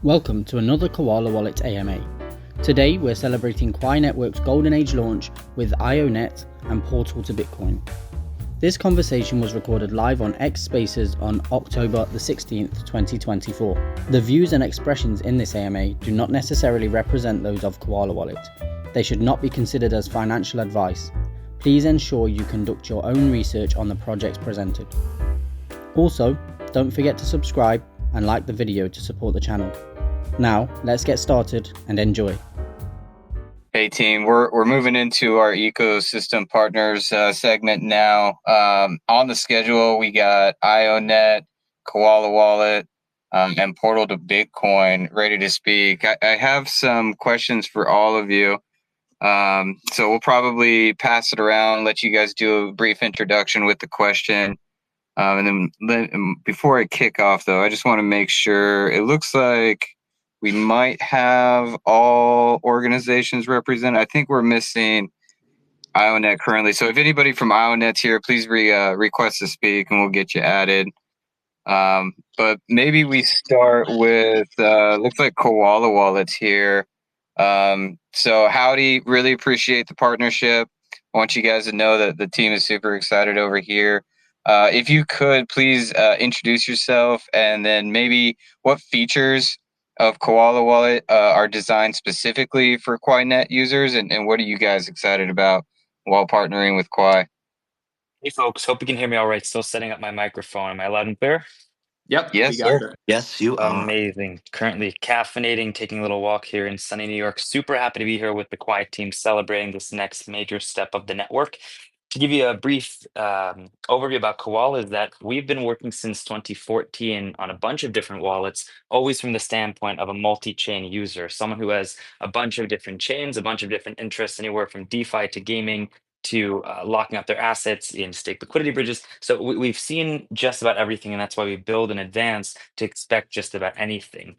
Welcome to another Koala Wallet AMA. Today we're celebrating Quai Network's Golden Age launch with Ionet and Portal to Bitcoin. This conversation was recorded live on X Spaces on October the 16th, 2024. The views and expressions in this AMA do not necessarily represent those of Koala Wallet. They should not be considered as financial advice. Please ensure you conduct your own research on the projects presented. Also, don't forget to subscribe and like the video to support the channel. Now, let's get started and enjoy. Hey team, we're moving into our ecosystem partners segment now. On the schedule, we got Ionet, Koala Wallet, and Portal to Bitcoin ready to speak. I have some questions for all of you. So we'll probably pass it around, let you guys do a brief introduction with the question. And then before I kick off, though, I just want to make sure it looks like we might have all organizations represented. I think we're missing Ionet currently. So if anybody from Ionet's here, please request to speak and we'll get you added. But maybe we start with, looks like Koala Wallet's here. So howdy, really appreciate the partnership. I want you guys to know that the team is super excited over here. If you could, please introduce yourself and then maybe what features of Koala Wallet are designed specifically for QuaiNet users, and what are you guys excited about while partnering with Quai? Hey folks, hope you can hear me all right. Still setting up my microphone. Am I loud and clear? Yep. Yes, sir. Yes, you are. Amazing. Currently caffeinating, taking a little walk here in sunny New York. Super happy to be here with the Quai team celebrating this next major step of the network. To give you a brief overview about Koala is that we've been working since 2014 on a bunch of different wallets, always from the standpoint of a multi-chain user, someone who has a bunch of different chains, a bunch of different interests, anywhere from DeFi to gaming to locking up their assets in stake liquidity bridges. So we've seen just about everything, and that's why we build in advance to expect just about anything.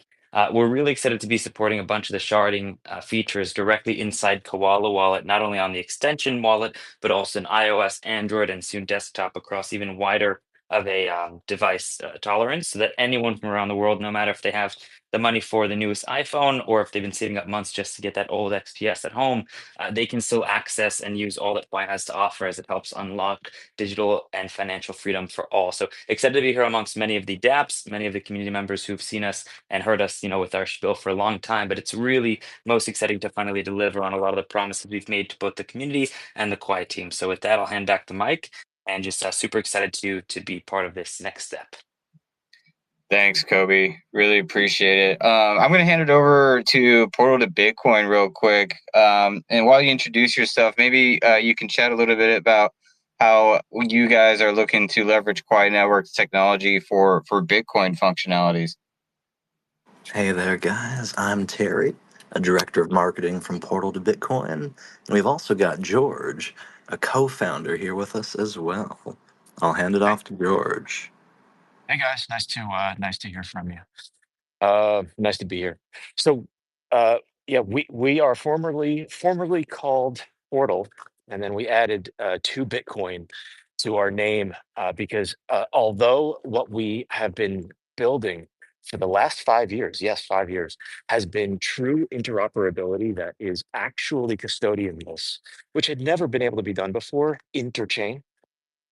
We're really excited to be supporting a bunch of the sharding features directly inside Koala Wallet, not only on the extension wallet, but also in iOS, Android, and soon desktop across even wider of a device tolerance, so that anyone from around the world, no matter if they have the money for the newest iPhone or if they've been saving up months just to get that old XPS at home, they can still access and use all that Quai has to offer as it helps unlock digital and financial freedom for all. So excited to be here amongst many of the dApps, many of the community members who've seen us and heard us, with our spiel for a long time. But it's really most exciting to finally deliver on a lot of the promises we've made to both the community and the Quai team. So with that, I'll hand back the mic and just super excited to be part of this next step. Thanks, Kobe. Really appreciate it. I'm going to hand it over to Portal to Bitcoin real quick. And while you introduce yourself, maybe you can chat a little bit about how you guys are looking to leverage Quai Network's technology for Bitcoin functionalities. Hey there, guys. I'm Terry, a director of marketing from Portal to Bitcoin. And we've also got George, a co-founder, here with us as well. I'll hand it off to George. Hey guys, nice to hear from you. Nice to be here. So, yeah, we are formerly called Portal, and then we added to Bitcoin to our name because although what we have been building for the last 5 years, yes, 5 years, has been true interoperability that is actually custodianless, which had never been able to be done before, interchain.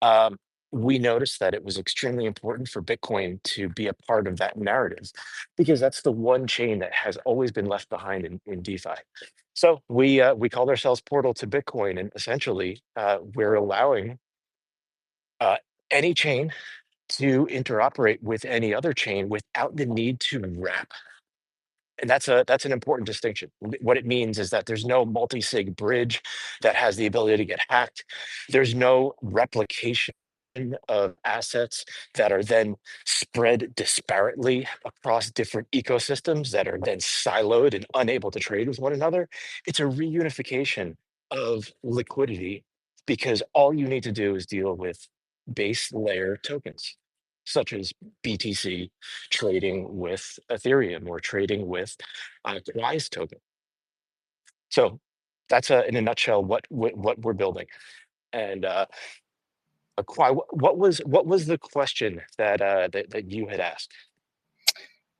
Um, we noticed that it was extremely important for Bitcoin to be a part of that narrative because that's the one chain that has always been left behind in DeFi. So we called ourselves Portal to Bitcoin, and essentially we're allowing any chain to interoperate with any other chain without the need to wrap. And that's an important distinction. What it means is that there's no multi-sig bridge that has the ability to get hacked. There's no replication of assets that are then spread disparately across different ecosystems that are then siloed and unable to trade with one another. It's a reunification of liquidity because all you need to do is deal with base layer tokens, such as BTC trading with Ethereum or trading with Quai's token. So that's in a nutshell what we're building. And Quai, what was the question that you had asked?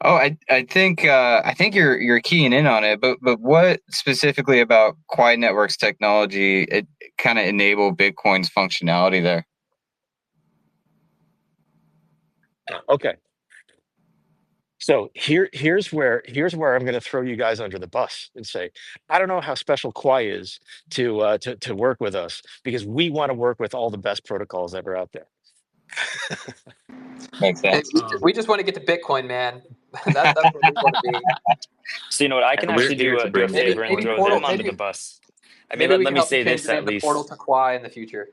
Oh, I think you're keying in on it, but what specifically about Quai Network's technology it kind of enable Bitcoin's functionality there? Okay. So here's where I'm going to throw you guys under the bus and say, I don't know how special Quai is to work with us because we want to work with all the best protocols ever out there. Makes Hey, sense. we just want to get to Bitcoin, man. That's where we want to be. So you know what? I can And we're actually here to do a bring the Maybe favor and maybe throw Bitcoin portal them under the maybe energy. bus. I mean, maybe we let can me help you say change this the name at to Portal least. to Quai in the future.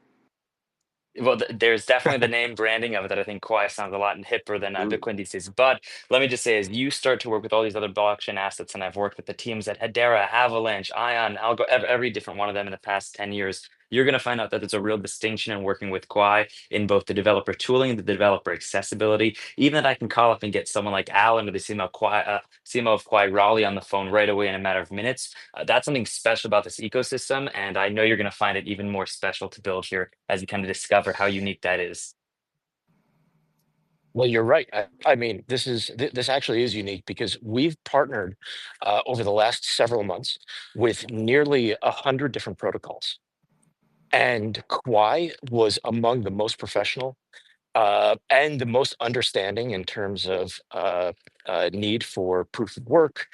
Well, there's definitely the name branding of it that I think Quai sounds a lot hipper than Ooh. Bitcoin these days. But let me just say, as you start to work with all these other blockchain assets, and I've worked with the teams at Hedera, Avalanche, Ion, Algo, every different one of them in the past 10 years, you're going to find out that there's a real distinction in working with Quai in both the developer tooling, the developer accessibility, even that I can call up and get someone like Alan or the CMO of Quai Raleigh on the phone right away in a matter of minutes. That's something special about this ecosystem, and I know you're going to find it even more special to build here as you kind of discover how unique that is. Well, you're right. I mean, this actually is unique because we've partnered over the last several months with nearly 100 different protocols, and Quai was among the most professional and the most understanding in terms of need for proof of work,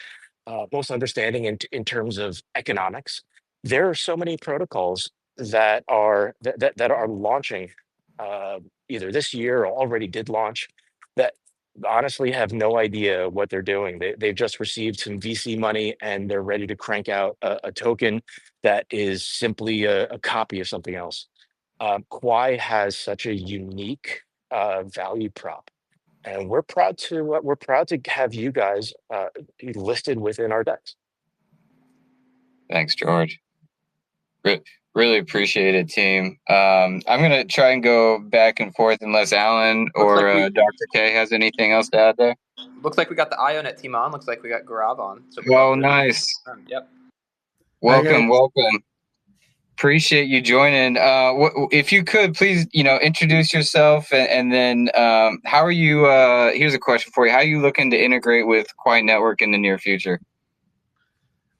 most understanding in terms of economics. There are so many protocols that are launching either this year or already did launch that honestly have no idea what they're doing. They've just received some VC money and they're ready to crank out a token that is simply a copy of something else. Quai has such a unique value prop, and we're proud to have you guys be listed within our decks. Thanks, George. Re- really appreciate it, team. I'm gonna try and go back and forth unless Alan Looks or like we Dr. K has anything else to add there. got the Ionet team on. Looks like we got Gaurav on. So Oh, Gaurav, you're nice. yep. Hi guys. Welcome. Appreciate you joining. If you could please, introduce yourself and then how are you? Here's a question for you. How are you looking to integrate with Quai Network in the near future?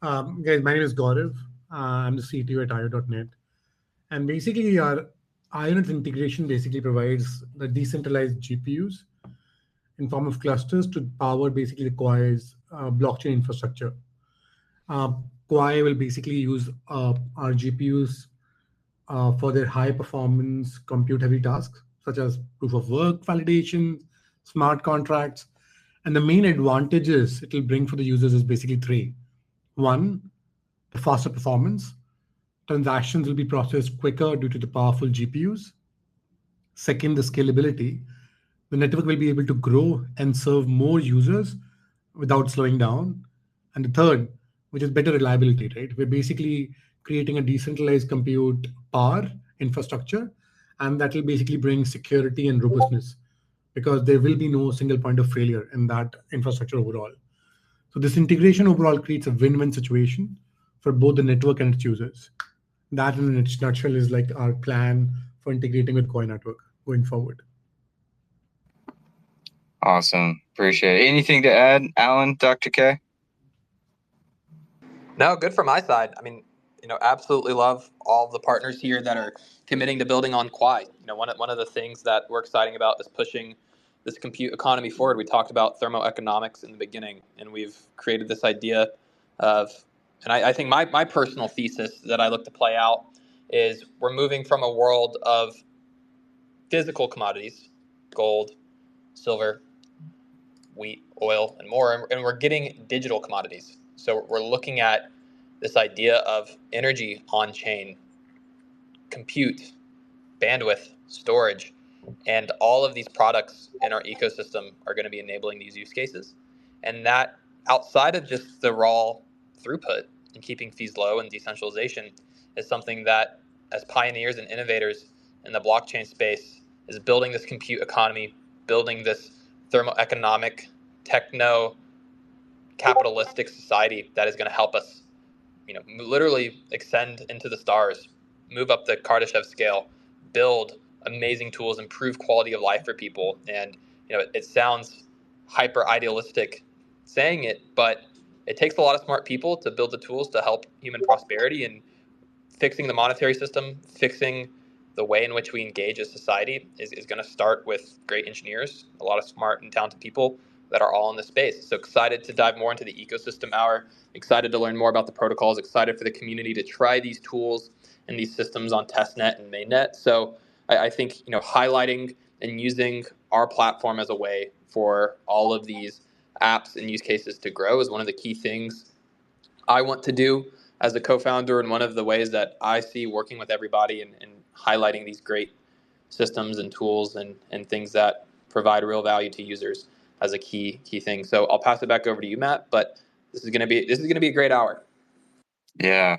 Guys, my name is Gaurav. I'm the CTO at IO.net. And basically, our Ionet integration basically provides the decentralized GPUs in form of clusters to power basically the Quai's blockchain infrastructure. Uh, Quai will basically use our GPUs for their high performance compute heavy tasks, such as proof of work validation, smart contracts. And the main advantages it will bring for the users is basically three. One, the faster performance. Transactions will be processed quicker due to the powerful GPUs. Second, the scalability. The network will be able to grow and serve more users without slowing down. And the third, which is better reliability, right? We're basically creating a decentralized compute power infrastructure, and that will basically bring security and robustness because there will be no single point of failure in that infrastructure overall. So this integration overall creates a win-win situation for both the network and its users. That in a nutshell is like our plan for integrating with Quai Network going forward. Awesome. Appreciate it. Anything to add, Alan, Dr. K? No, good from my side. I mean, absolutely love all the partners here that are committing to building on Quai. One of the things that we're exciting about is pushing this compute economy forward. We talked about thermoeconomics in the beginning, and we've created this idea of, and I think my personal thesis that I look to play out is we're moving from a world of physical commodities, gold, silver, wheat, oil, and more, and we're getting digital commodities. So we're looking at this idea of energy on chain, compute, bandwidth, storage, and all of these products in our ecosystem are going to be enabling these use cases. And that outside of just the raw throughput and keeping fees low and decentralization is something that as pioneers and innovators in the blockchain space is building this compute economy, building this thermoeconomic, techno capitalistic society that is going to help us, literally extend into the stars, move up the Kardashev scale, build amazing tools, improve quality of life for people. And it sounds hyper idealistic saying it, but it takes a lot of smart people to build the tools to help human prosperity, and fixing the monetary system, fixing the way in which we engage as society is going to start with great engineers, a lot of smart and talented people that are all in this space. So excited to dive more into the ecosystem hour, excited to learn more about the protocols, excited for the community to try these tools and these systems on testnet and mainnet. So I think highlighting and using our platform as a way for all of these apps and use cases to grow is one of the key things I want to do as a co-founder, and one of the ways that I see working with everybody and highlighting these great systems and tools and things that provide real value to users as a key thing. So I'll pass it back over to you, Matt. But this is gonna be a great hour. Yeah.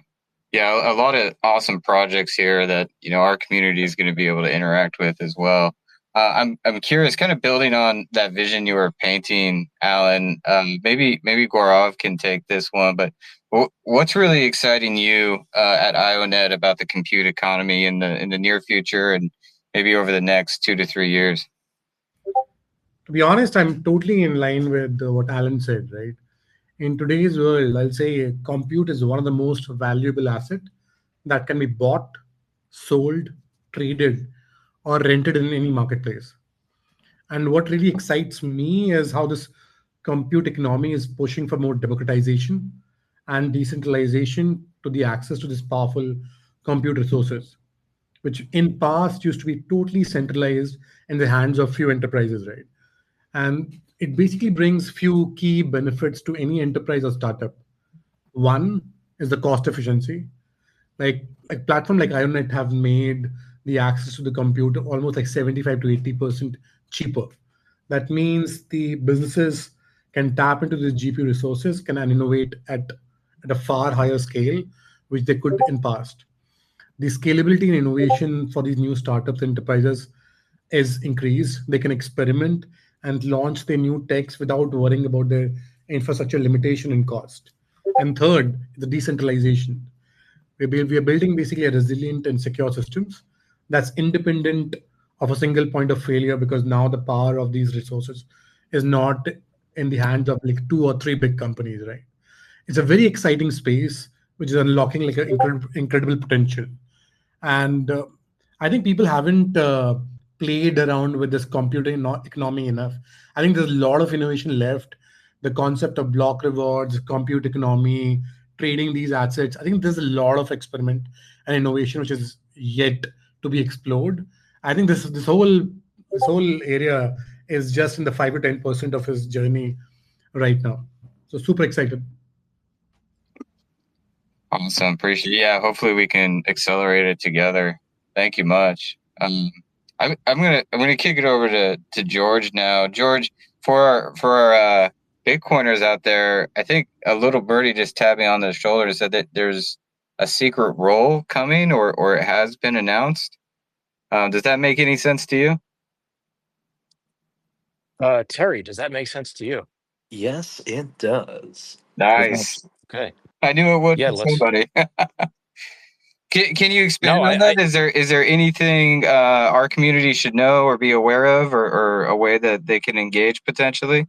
Yeah, a lot of awesome projects here that our community is going to be able to interact with as well. I'm curious, kind of building on that vision you were painting, Alan. Maybe Gaurav can take this one, but what's really exciting you at Ionet about the compute economy in the near future and maybe over the next 2 to 3 years? To be honest, I'm totally in line with what Alan said, right? In today's world, I'll say compute is one of the most valuable asset that can be bought, sold, traded, or rented in any marketplace. And what really excites me is how this compute economy is pushing for more democratization and decentralization to the access to this powerful compute resources, which in past used to be totally centralized in the hands of few enterprises, right? And it basically brings few key benefits to any enterprise or startup. One is the cost efficiency. Like platform like Ionet have made the access to the computer almost like 75 to 80% cheaper. That means the businesses can tap into the GPU resources, can innovate at a far higher scale, which they could in past. The scalability and innovation for these new startups enterprises is increased. They can experiment and launch their new techs without worrying about their infrastructure limitation and cost. And third, the decentralization. We are building basically a resilient and secure systems that's independent of a single point of failure, because now the power of these resources is not in the hands of like two or three big companies, right? It's a very exciting space which is unlocking like an incredible potential. And I think people haven't played around with this computing economy enough. I think there's a lot of innovation left. The concept of block rewards, compute economy, trading these assets, I think there's a lot of experiment and innovation which is yet to be explored. I think this whole area is just in the 5 to 10% of his journey right now. So super excited. Awesome. Appreciate it. Yeah, hopefully we can accelerate it together. Thank you much. I'm gonna kick it over to George now. George, for our Bitcoiners out there, I think a little birdie just tapped me on the shoulder said that there's a secret role coming or it has been announced. Does that make any sense to you? Terry, does that make sense to you? Yes, it does. Nice. Okay. I knew it would Yeah, for somebody. Can you expand No, on that? Is there anything our community should know or be aware of, or a way that they can engage potentially?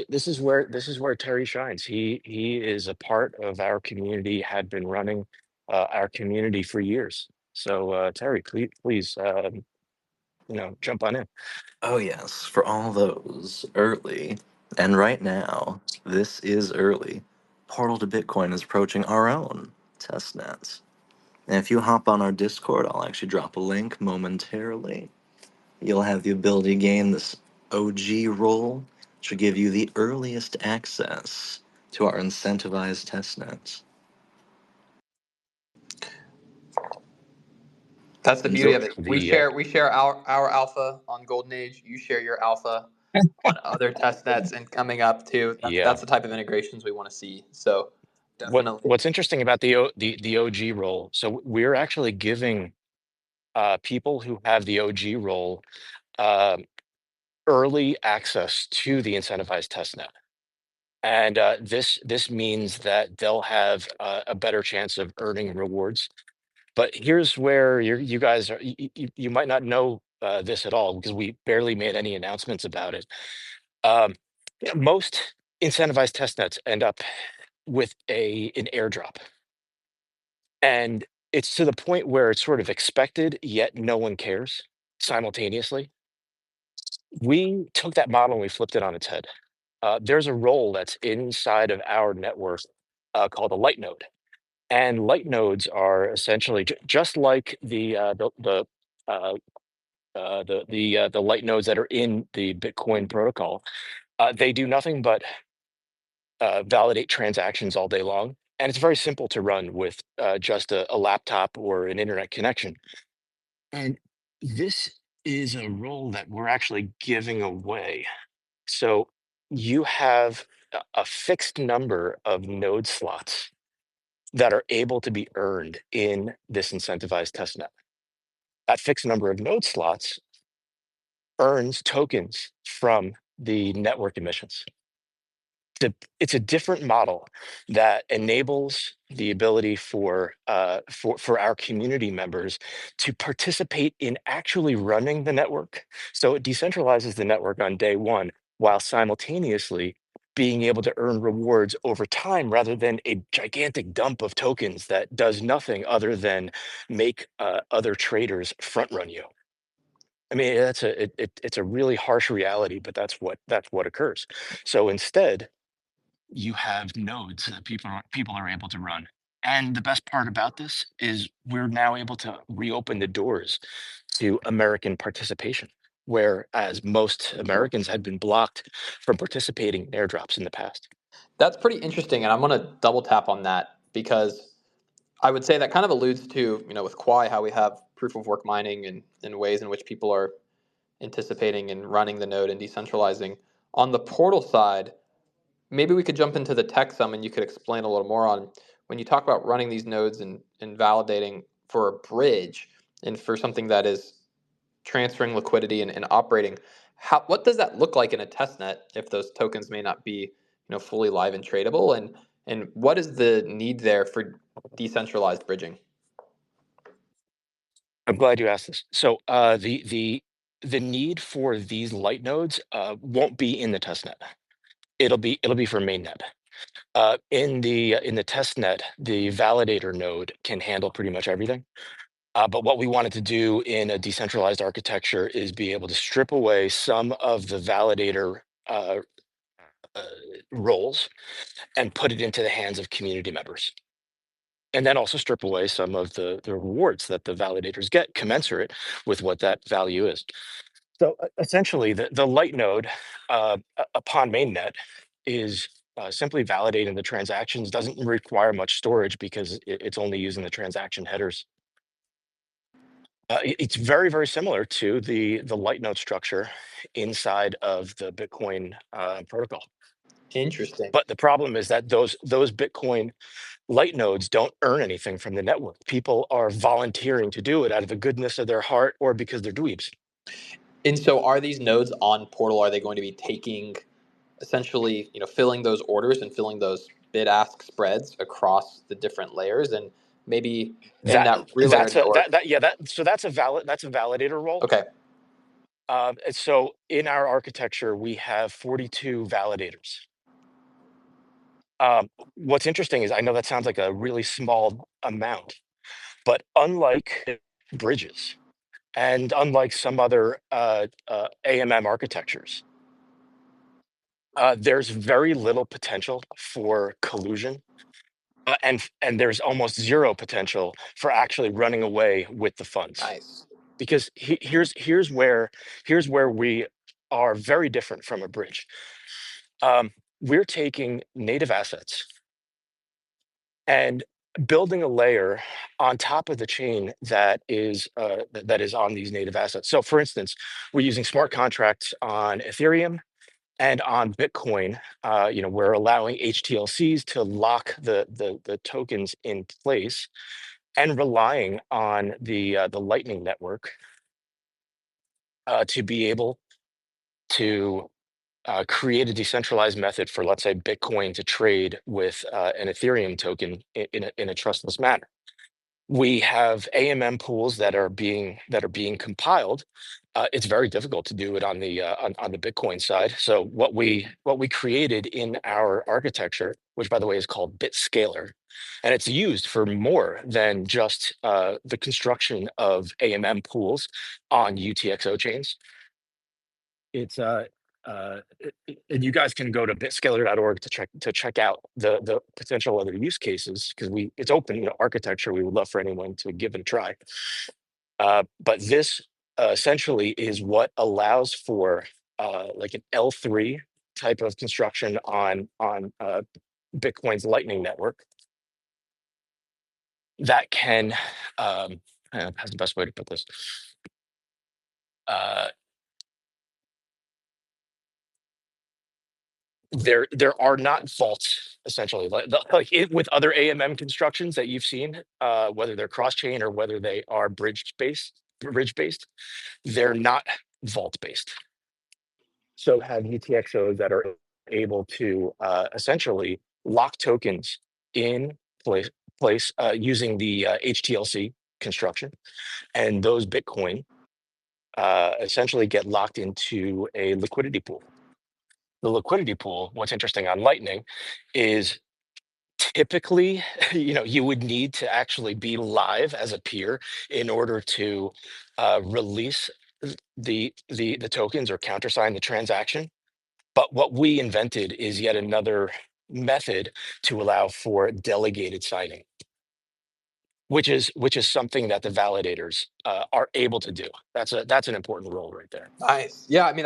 This is where Terry shines. He is a part of our community, had been running our community for years. So Terry, please, jump on in. Oh, yes, for all those early. And right now, this is early. Portal to Bitcoin is approaching our own testnets. And if you hop on our Discord, I'll actually drop a link momentarily. You'll have the ability to gain this OG role, which will give you the earliest access to our incentivized testnets. That's the And beauty so, of it. We share our alpha on Golden Age. You share your alpha on other test nets and coming up too. Yeah. That's the type of integrations we want to see. So definitely. What's interesting about the OG role? So we're actually giving people who have the OG role uh, early access to the incentivized testnet. And this means that they'll have a better chance of earning rewards. But here's where you guys are. You might not know this at all because we barely made any announcements about it. Most incentivized testnets end up with an airdrop, and it's to the point where it's sort of expected, yet no one cares simultaneously. We took that model and we flipped it on its head. There's a role that's inside of our network called a light node, and light nodes are essentially just like uh, the light nodes that are in the Bitcoin protocol. They do nothing but validate transactions all day long, and it's very simple to run with just a laptop or an internet connection. And this is a role that we're actually giving away. So you have a fixed number of node slots that are able to be earned in this incentivized testnet. That fixed number of node slots earns tokens from the network emissions. It's a different model that enables the ability for our community members to participate in actually running the network. So it decentralizes the network on day one, while simultaneously being able to earn rewards over time rather than a gigantic dump of tokens that does nothing other than make other traders front run you. I mean, it's a really harsh reality, but that's what occurs. So instead, you have nodes that people are able to run. And the best part about this is we're now able to reopen the doors to American participation, whereas most Americans had been blocked from participating in airdrops in the past. That's pretty interesting, and I'm going to double tap on that because I would say that kind of alludes to, with Quai, how we have proof of work mining and ways in which people are anticipating and running the node and decentralizing. On the portal side, maybe we could jump into the tech some and you could explain a little more on when you talk about running these nodes and validating for a bridge and for something that is transferring liquidity and operating. What does that look like in a test net if those tokens may not be fully live and tradable, and what is the need there for decentralized bridging? I'm glad you asked this. So the need for these light nodes won't be in the testnet. It'll be for mainnet. In the test net, the validator node can handle pretty much everything. But what we wanted to do in a decentralized architecture is be able to strip away some of the validator uh, roles and put it into the hands of community members. And then also strip away some of the rewards that the validators get commensurate with what that value is. So essentially, the light node upon mainnet is simply validating the transactions, doesn't require much storage because it's only using the transaction headers. It's very, very similar to the light node structure inside of the Bitcoin protocol. Interesting. But the problem is that those Bitcoin light nodes don't earn anything from the network. People are volunteering to do it out of the goodness of their heart or because they're dweebs. And so are these nodes on portal, are they going to be taking essentially, filling those orders and filling those bid ask spreads across the different layers, and maybe in That that relayer that's a network? that yeah that so that's a validator role. Okay. And so in our architecture, we have 42 validators. What's interesting is I know that sounds like a really small amount, but unlike bridges and unlike some other AMM architectures, there's very little potential for collusion, and there's almost zero potential for actually running away with the funds. Nice. Because here's where we are very different from a bridge. We're taking native assets and building a layer on top of the chain that is on these native assets. So, for instance, we're using smart contracts on Ethereum and on Bitcoin. We're allowing HTLCs to lock the tokens in place, and relying on the Lightning Network to be able to create a decentralized method for, let's say, Bitcoin to trade with an Ethereum token in a trustless manner. We have AMM pools that are being compiled. It's very difficult to do it on the Bitcoin side. So what we created in our architecture, which by the way is called BitScaler, and it's used for more than just the construction of AMM pools on UTXO chains. It's and you guys can go to bitscaler.org to check out the potential other use cases, because it's open architecture. We would love for anyone to give it a try. But this essentially is what allows for like an L3 type of construction on Bitcoin's Lightning Network that can how's the best way to put this? There are not vaults essentially with other AMM constructions that you've seen, whether they're cross chain or whether they are bridge based. They're not vault based. So have UTXOs that are able to essentially lock tokens in place using the HTLC construction, and those Bitcoin essentially get locked into a liquidity pool. The liquidity pool, what's interesting on Lightning is typically, you would need to actually be live as a peer in order to release the tokens or countersign the transaction. But what we invented is yet another method to allow for delegated signing, which is something that the validators are able to do. That's an important role right there. Nice. Yeah, I mean,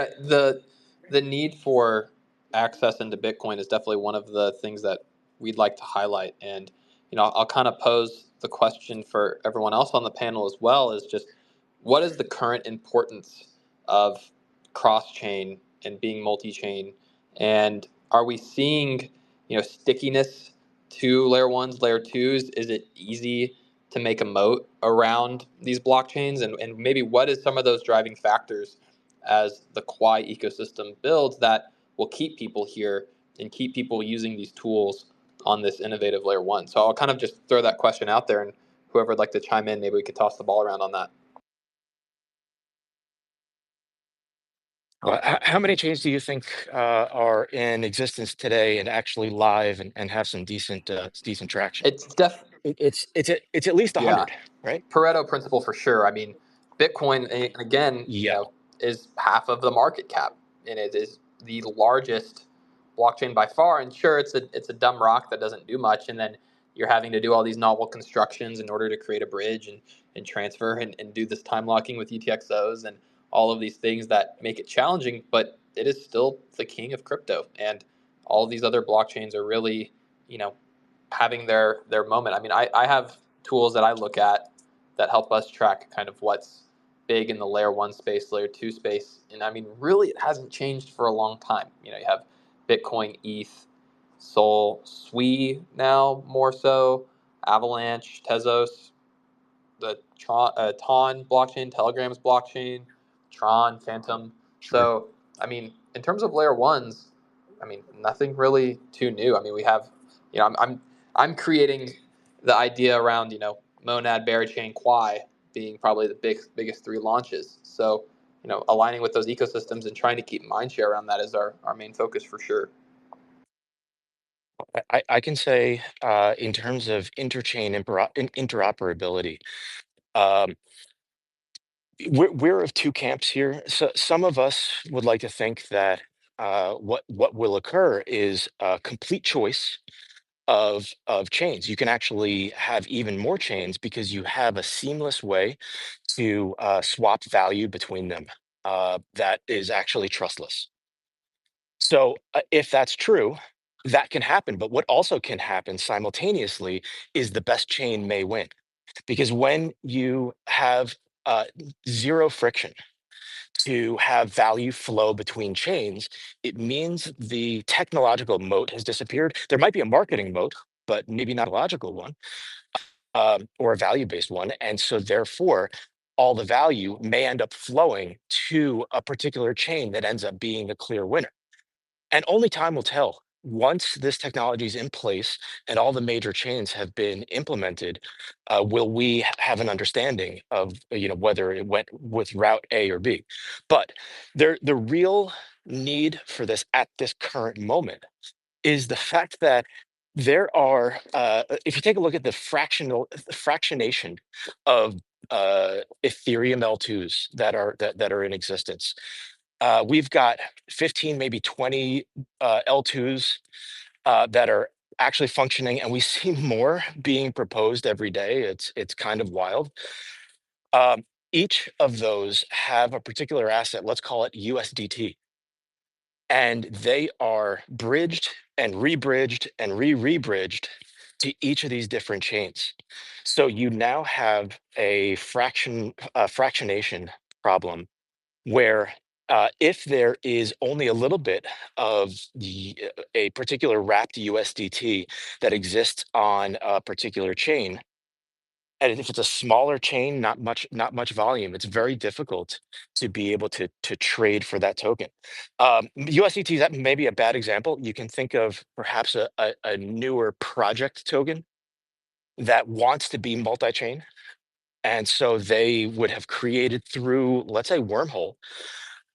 the need for access into Bitcoin is definitely one of the things that we'd like to highlight. And I'll kind of pose the question for everyone else on the panel as well: is just what is the current importance of cross-chain and being multi-chain, and are we seeing stickiness to layer ones, layer twos? Is it easy to make a moat around these blockchains, and maybe what is some of those driving factors as the Quai ecosystem builds that will keep people here and keep people using these tools on this innovative layer one? So I'll kind of just throw that question out there, and whoever would like to chime in, maybe we could toss the ball around on that. How many chains do you think are in existence today and actually live and have some decent traction? It's at least 100, right? Pareto principle for sure. I mean, Bitcoin, again, is half of the market cap, and it is the largest blockchain by far. And sure, it's a dumb rock that doesn't do much, and then you're having to do all these novel constructions in order to create a bridge and transfer and do this time locking with UTXOs and all of these things that make it challenging. But it is still the king of crypto, and all of these other blockchains are really, having their moment. I mean, I have tools that I look at that help us track kind of what's big in the layer one space, layer two space. And I mean, really, it hasn't changed for a long time. You have Bitcoin, ETH, Sol, Sui now more so, Avalanche, Tezos, the Ton blockchain, Telegram's blockchain, Tron, Phantom. Sure. So, I mean, in terms of layer ones, I mean, nothing really too new. I mean, we have, I'm creating the idea around, Monad, Barachain, Quai being probably the biggest three launches. So, aligning with those ecosystems and trying to keep mindshare around that is our main focus for sure. I can say in terms of interchain interoperability, we're of two camps here. So some of us would like to think that what will occur is a complete choice of chains. You can actually have even more chains because you have a seamless way to swap value between them that is actually trustless. So if that's true, that can happen. But what also can happen simultaneously is the best chain may win. Because when you have zero friction to have value flow between chains, it means the technological moat has disappeared. There might be a marketing moat, but maybe not a logical one or a value-based one. And so therefore, all the value may end up flowing to a particular chain that ends up being the clear winner. And only time will tell once this technology is in place and all the major chains have been implemented, will we have an understanding of whether it went with route A or B? But the real need for this at this current moment is the fact that there are, if you take a look at the fractionation of Ethereum L2s that are in existence, we've got 15, maybe 20 L2s that are actually functioning, and we see more being proposed every day. It's kind of wild. Each of those have a particular asset, let's call it USDT, and they are bridged and rebridged and rebridged to each of these different chains. So you now have a fractionation problem where if there is only a little bit of a particular wrapped USDT that exists on a particular chain, and if it's a smaller chain, not much volume, it's very difficult to be able to trade for that token. USDT, that may be a bad example. You can think of perhaps a newer project token that wants to be multi-chain. And so they would have created through, let's say, Wormhole,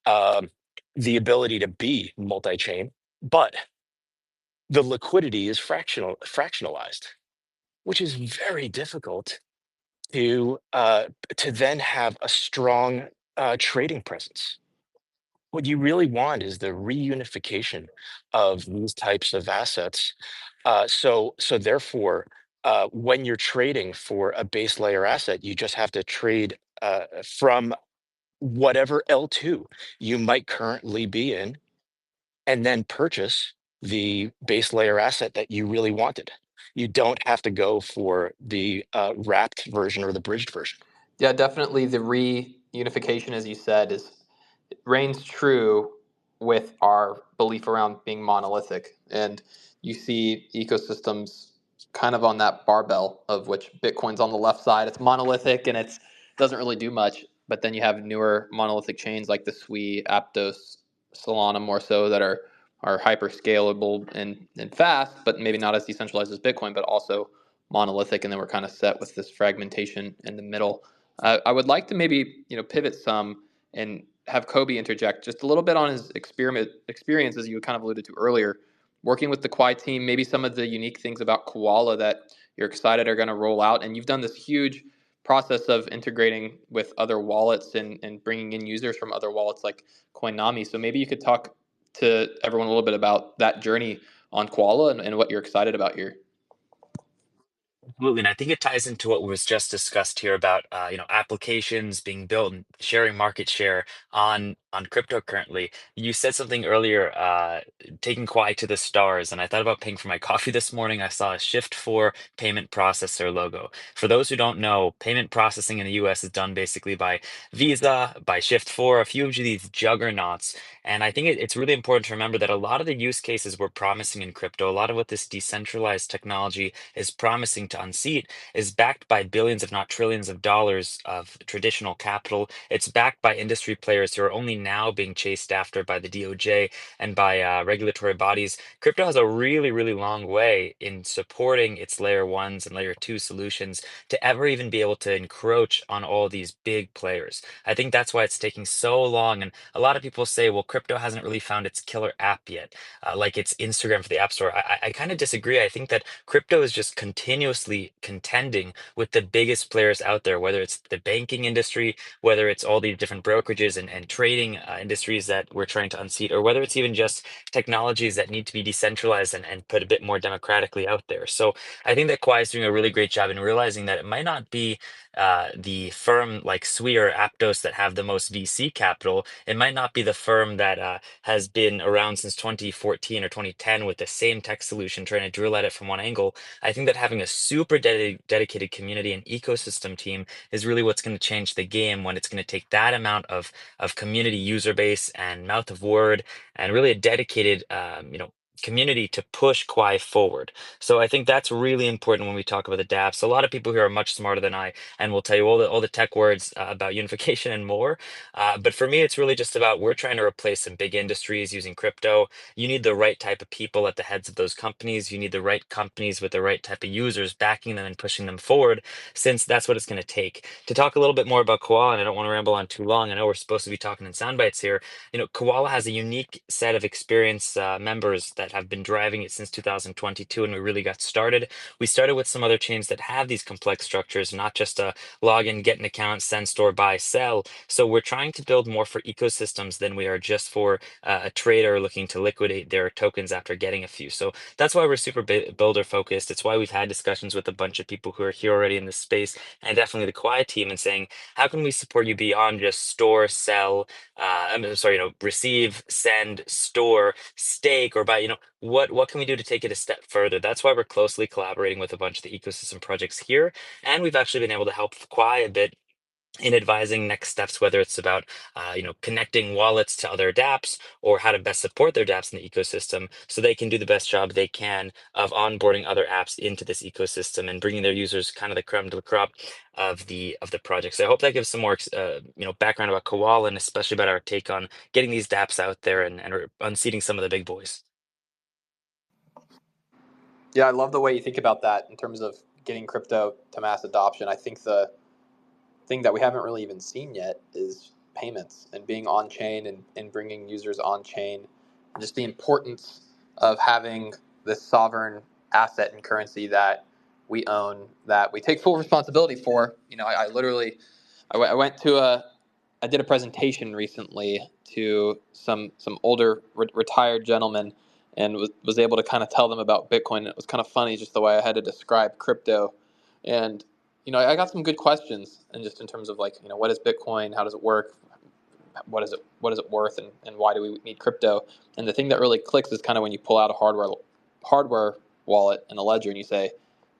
um, the ability to be multi-chain, but the liquidity is fractionalized, which is very difficult to then have a strong trading presence. What you really want is the reunification of these types of assets. So therefore, when you're trading for a base layer asset, you just have to trade from whatever L2 you might currently be in, and then purchase the base layer asset that you really wanted. You don't have to go for the wrapped version or the bridged version. Yeah, definitely the reunification, as you said, is reigns true with our belief around being monolithic. And you see ecosystems kind of on that barbell of which Bitcoin's on the left side. It's monolithic and it doesn't really do much. But then you have newer monolithic chains like the Sui, Aptos, Solana more so that are hyper scalable and fast, but maybe not as decentralized as Bitcoin, but also monolithic. And then we're kind of set with this fragmentation in the middle. I would like to maybe pivot some and have Kobe interject just a little bit on his experience, as you kind of alluded to earlier, working with the Quai team, maybe some of the unique things about Koala that you're excited are going to roll out. And you've done this huge process of integrating with other wallets and bringing in users from other wallets like Coinami. So maybe you could talk to everyone a little bit about that journey on Koala and what you're excited about here. Absolutely, and I think it ties into what was just discussed here about applications being built and sharing market share on crypto currently. You said something earlier, taking Quai to the stars, and I thought about paying for my coffee this morning. I saw a Shift 4 payment processor logo. For those who don't know, payment processing in the U.S. is done basically by Visa, by Shift 4, a few of these juggernauts. And I think it's really important to remember that a lot of the use cases we're promising in crypto, a lot of what this decentralized technology is promising to unseat, is backed by billions, if not trillions of dollars of traditional capital. It's backed by industry players who are only now being chased after by the DOJ and by regulatory bodies. Crypto has a really, really long way in supporting its layer ones and layer two solutions to ever even be able to encroach on all these big players. I think that's why it's taking so long. And a lot of people say, well, crypto hasn't really found its killer app yet, like it's Instagram for the App Store. I kind of disagree. I think that crypto is just continuously contending with the biggest players out there, whether it's the banking industry, whether it's all the different brokerages and trading industries that we're trying to unseat, or whether it's even just technologies that need to be decentralized and put a bit more democratically out there. So I think that Quai is doing a really great job in realizing that it might not be the firm like Sui or Aptos that have the most VC capital. It might not be the firm that has been around since 2014 or 2010 with the same tech solution trying to drill at it from one angle. I think that having a super dedicated community and ecosystem team is really what's going to change the game when it's going to take that amount of community user base and mouth of word and really a dedicated community to push Quai forward. So I think that's really important when we talk about the dApps. A lot of people here are much smarter than I and will tell you all the tech words about unification and more. But for me, it's really just about we're trying to replace some big industries using crypto. You need the right type of people at the heads of those companies. You need the right companies with the right type of users backing them and pushing them forward, since that's what it's going to take. To talk a little bit more about Koala, and I don't want to ramble on too long. I know we're supposed to be talking in sound bites here. Koala has a unique set of experienced members that have been driving it since 2022, and we really got started. We started with some other chains that have these complex structures, not just a log in, get an account, send, store, buy, sell. So we're trying to build more for ecosystems than we are just for a trader looking to liquidate their tokens after getting a few. So that's why we're super builder focused. It's why we've had discussions with a bunch of people who are here already in this space, and definitely the Quai team, and saying, how can we support you beyond just store, sell, I'm sorry, receive, send, store, stake, or buy, what can we do to take it a step further? That's why we're closely collaborating with a bunch of the ecosystem projects here. And we've actually been able to help Quai a bit in advising next steps, whether it's about connecting wallets to other dApps, or how to best support their dApps in the ecosystem so they can do the best job they can of onboarding other apps into this ecosystem and bringing their users kind of the creme de la crop of the project. So I hope that gives some more background about Koala, and especially about our take on getting these dApps out there and unseating some of the big boys. Yeah, I love the way you think about that in terms of getting crypto to mass adoption. I think the thing that we haven't really even seen yet is payments and being on chain and bringing users on chain, and just the importance of having this sovereign asset and currency that we own, that we take full responsibility for. I did a presentation recently to some older retired gentlemen, and was able to kind of tell them about Bitcoin. It was kind of funny just the way I had to describe crypto, and I got some good questions, and just in terms of like, what is Bitcoin, how does it work, what is it worth, and why do we need crypto? And the thing that really clicks is kind of when you pull out a hardware wallet and a ledger, and you say,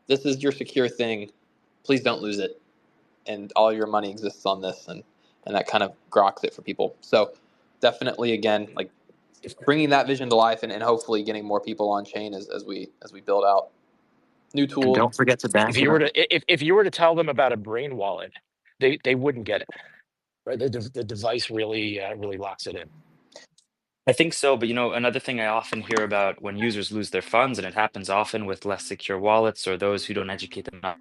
this is your secure thing, please don't lose it, and all your money exists on this, and that kind of groks it for people. So definitely, again, like bringing that vision to life, and hopefully getting more people on chain as we build out new And tools. don't forget to back If it you were up. if you were to tell them about a brain wallet, they wouldn't get it. Right? The device really really locks it in. I think so, but another thing I often hear about when users lose their funds, and it happens often with less secure wallets or those who don't educate them enough.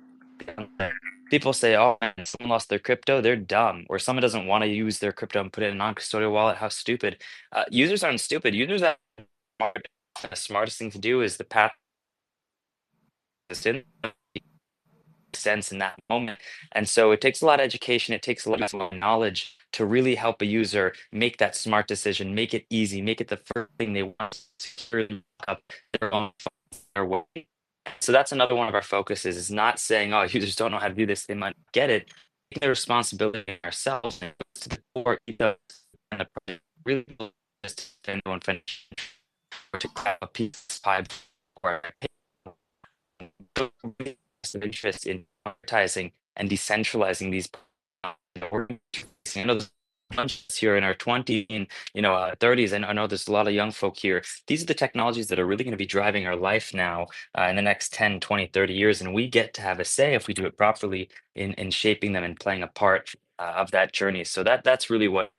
People say, "Oh, man, someone lost their crypto, they're dumb," or someone doesn't want to use their crypto and put it in a non-custodial wallet. How stupid! Users aren't stupid. Users are smart. The smartest thing to do is the path that's in sense in that moment. And so it takes a lot of education, it takes a lot of knowledge to really help a user make that smart decision, make it easy, make it the first thing they want to securely look up their own their way. So that's another one of our focuses, is not saying, oh, users don't know how to do this, they might get it. Taking the responsibility ourselves and to the core ethos and the project, really just anyone finish to grab a piece of pie or of interest in monetizing and decentralizing these. I know here in our 20s and 30s, and I know there's a lot of young folk here. These are the technologies that are really going to be driving our life now in the next 10, 20, 30 years, and we get to have a say, if we do it properly, in shaping them and playing a part of that journey. So that's really what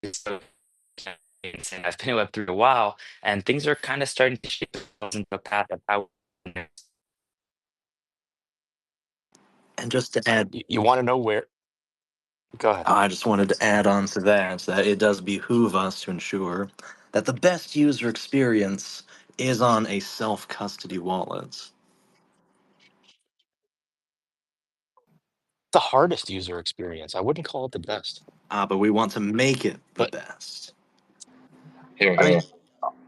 I've been in Web3 a while, and things are kind of starting to shape themselves into a path of how. And just to add, You want to know where? Go ahead. I just wanted to add on to that it does behoove us to ensure that the best user experience is on a self-custody wallet. The hardest user experience. I wouldn't call it the best. But we want to make it the But best. Here, I mean, here.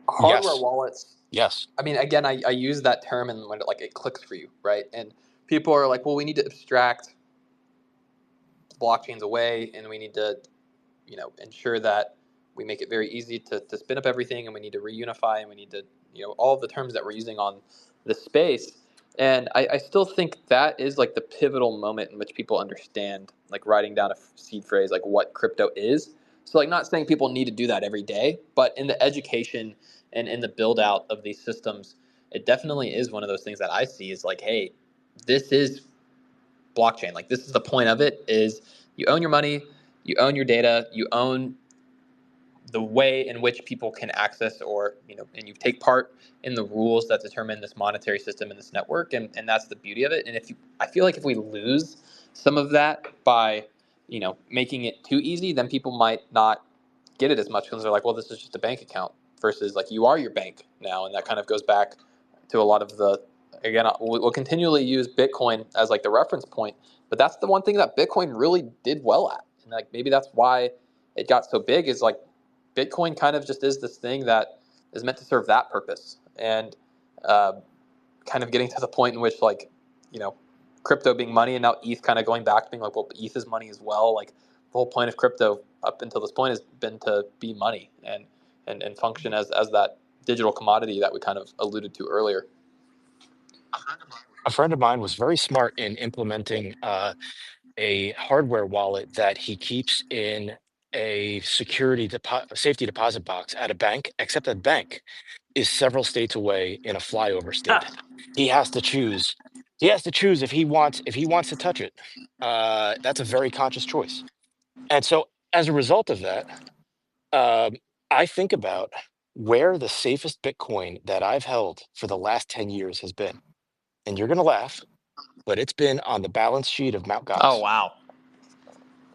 hardware yes, wallets. yes. I mean, again, I use that term, and when it clicks for you, right? And people are like, well, we need to abstract blockchains away, and we need to, ensure that we make it very easy to spin up everything, and we need to reunify, and we need to, all of the terms that we're using on this space. And I still think that is like the pivotal moment in which people understand, like writing down a seed phrase, like what crypto is. So like, not saying people need to do that every day, but in the education and in the build out of these systems, it definitely is one of those things that I see is like, hey, this is blockchain. Like, this is the point of it, is you own your money, you own your data, you own the way in which people can access, or and you take part in the rules that determine this monetary system and this network, and that's the beauty of it. And I feel like if we lose some of that by making it too easy, then people might not get it as much, because they're like, well, this is just a bank account, versus like, you are your bank now. And that kind of goes back to a lot of the, again, we'll continually use Bitcoin as like the reference point, but that's the one thing that Bitcoin really did well at. And like, maybe that's why it got so big, is like Bitcoin kind of just is this thing that is meant to serve that purpose. And kind of getting to the point in which, like, crypto being money, and now ETH kind of going back to being like, well, ETH is money as well. Like, the whole point of crypto up until this point has been to be money and function as that digital commodity that we kind of alluded to earlier. A friend of mine was very smart in implementing a hardware wallet that he keeps in a safety deposit box at a bank, except that bank is several states away in a flyover state. He has to choose. He has to choose if he wants to touch it. That's a very conscious choice. And so as a result of that, um, I think about where the safest Bitcoin that I've held for the last 10 years has been. And you're going to laugh, but it's been on the balance sheet of Mt. Oh, Gox. wow.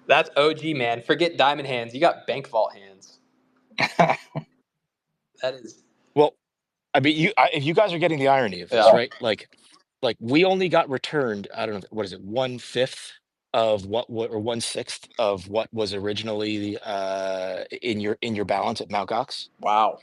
That's OG, man. Forget diamond hands. You got bank vault hands. That is, Well, I mean, if you guys are getting the irony of this, yeah. right? Like we only got returned, I don't know, what is it, 1/5 of or 1/6 of what was originally in your balance at Mt. Gox. Wow.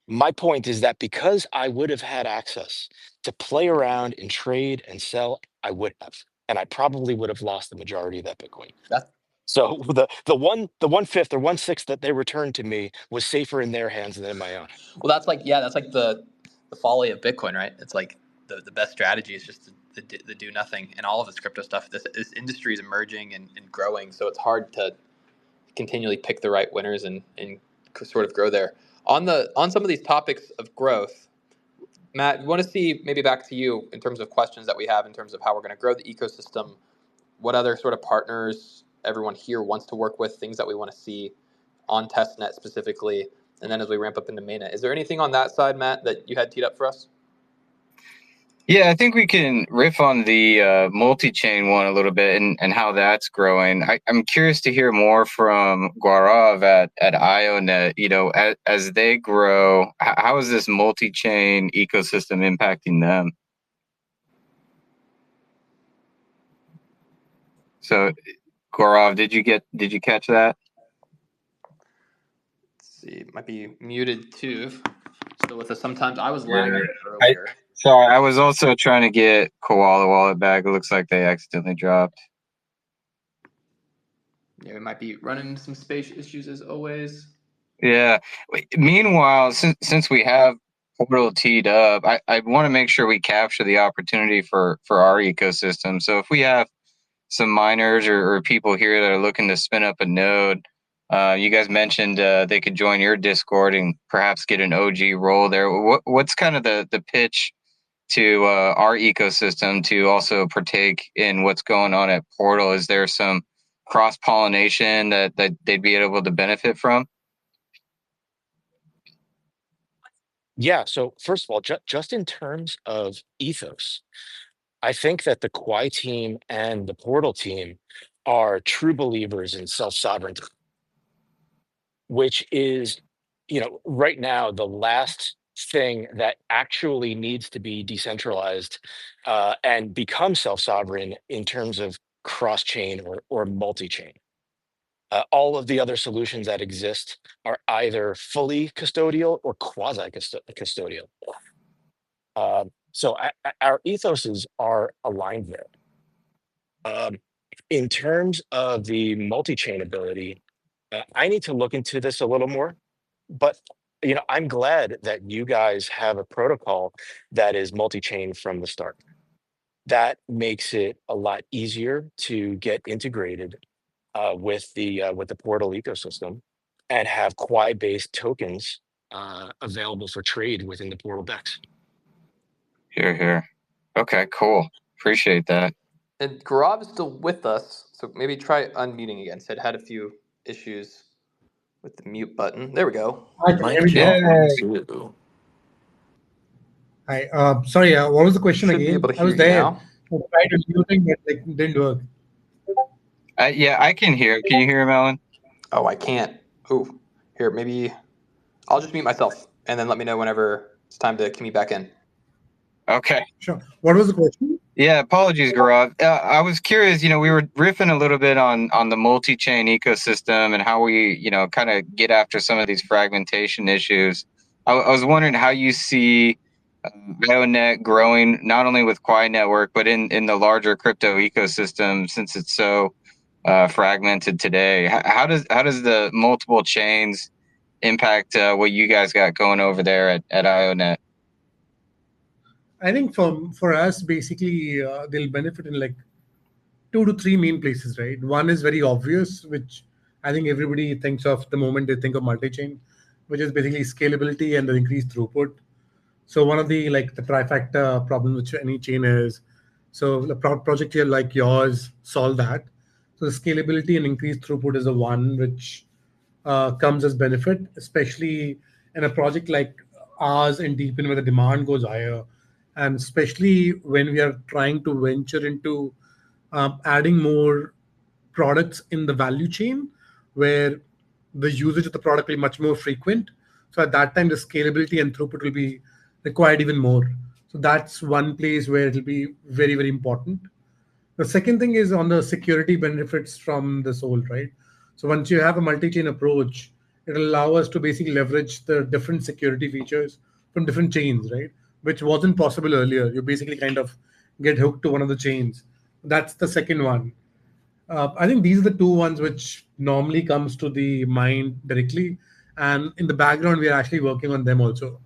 My point is that because I would have had access to play around and trade and sell, I would have, and I probably would have lost the majority of that Bitcoin. That's, So the 1/5 or 1/6 that they returned to me was safer in their hands than in my own. well, that's like, yeah, that's like the folly of Bitcoin, right? It's like the best strategy is just the do nothing, and all of this crypto stuff. This industry is emerging and growing, so it's hard to continually pick the right winners and sort of grow there. On some of these topics of growth, Matt, we want to see, maybe back to you in terms of questions that we have in terms of how we're going to grow the ecosystem. What other sort of partners everyone here wants to work with, things that we want to see on testnet specifically, and then as we ramp up into mainnet. Is there anything on that side, Matt, that you had teed up for us? Yeah, I think we can riff on the multi-chain one a little bit and how that's growing. I'm curious to hear more from Gaurav at Ionet. As they grow, how is this multi-chain ecosystem impacting them? So, Gaurav, did you catch that? Let's see, it might be muted too. Still with us. Sometimes I was lagging I, earlier. sorry, I was also trying to get Koala Wallet back. It looks like they accidentally dropped. Yeah, we might be running some space issues as always. Yeah. Meanwhile, since we have Portal teed up, I want to make sure we capture the opportunity for our ecosystem. So if we have some miners or people here that are looking to spin up a node, you guys mentioned they could join your Discord and perhaps get an OG role there. What's kind of the pitch to our ecosystem to also partake in what's going on at Portal? Is there some cross-pollination that they'd be able to benefit from? Yeah. So first of all, just in terms of ethos, I think that the Quai team and the Portal team are true believers in self-sovereignty, which is, right now the last thing that actually needs to be decentralized and become self-sovereign in terms of cross-chain or multi-chain. All of the other solutions that exist are either fully custodial or quasi-custodial. So our ethoses are aligned there. In terms of the multi-chain ability, I need to look into this a little more, but I'm glad that you guys have a protocol that is multi-chain from the start. That makes it a lot easier to get integrated with the Portal ecosystem and have Quai-based tokens available for trade within the Portal DEX. Here. Okay, cool. Appreciate that. And Gaurav is still with us, so maybe try unmuting again. Said had a few issues with the mute button. There we go. Hi, can you hear Mic me now? check one, Yay. two. Hi. Sorry, what was the question Should be again? able to I hear was you there. now. I tried unmuting, but like didn't work. Yeah, I can hear. Can you hear him, Alan? Oh, I can't. Ooh, here, maybe I'll just mute myself and then let me know whenever it's time to key back in. Okay. Sure. What was the question? Yeah, apologies, Gaurav. I was curious, we were riffing a little bit on the multi-chain ecosystem and how we, kind of get after some of these fragmentation issues. I was wondering how you see Ionet growing, not only with Quai Network, but in the larger crypto ecosystem, since it's so fragmented today. How does the multiple chains impact what you guys got going over there at Ionet? I think for us, basically, they'll benefit in like 2 to 3 main places, right? One is very obvious, which I think everybody thinks of the moment they think of multi-chain, which is basically scalability and the increased throughput. So one of the like the trifecta problem which any chain is. So the project here like yours solve that. So the scalability and increased throughput is the one which comes as benefit, especially in a project like ours in Deepin where the demand goes higher, and especially when we are trying to venture into adding more products in the value chain where the usage of the product will be much more frequent. So at that time, the scalability and throughput will be required even more. So that's one place where it'll be very, very important. The second thing is on the security benefits from this whole, right? So once you have a multi-chain approach, it'll allow us to basically leverage the different security features from different chains, right? Which wasn't possible earlier. You basically kind of get hooked to one of the chains. That's the second one. I think these are the two ones which normally comes to the mind directly, and in the background we are actually working on them also,